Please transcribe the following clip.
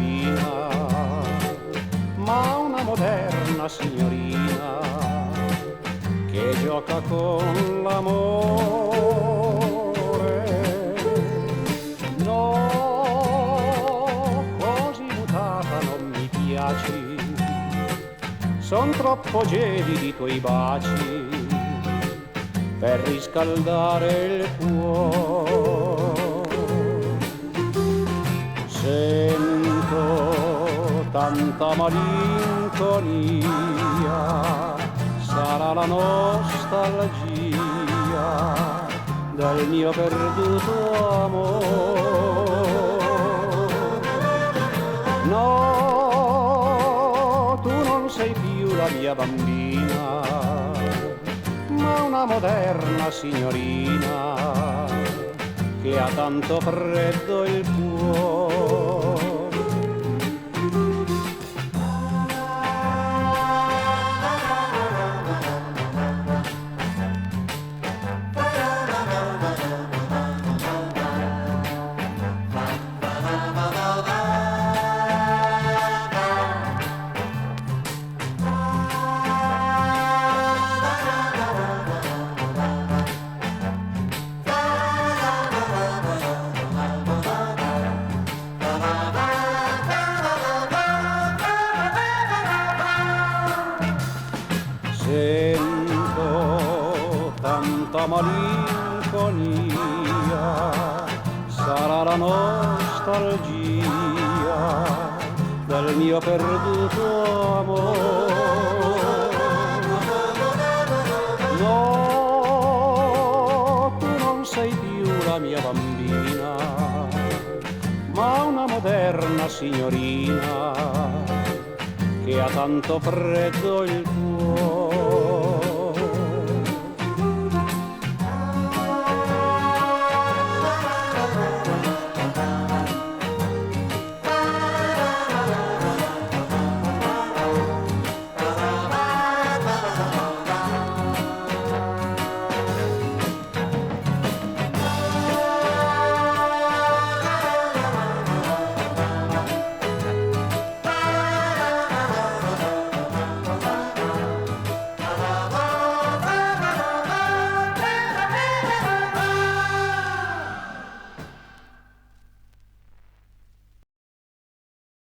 signorina, ma una moderna signorina che gioca con l'amore. No, così mutata non mi piaci, son troppo gelidi i tuoi baci per riscaldare il cuore. Sento tanta malinconia, sarà la nostalgia del mio perduto amore. No, tu non sei più la mia bambina, ma una moderna signorina che ha tanto freddo il cuore. Sento tanta malinconia, sarà la nostalgia del mio perduto amore. No, tu non sei più la mia bambina, ma una moderna signorina che ha tanto freddo il cuore.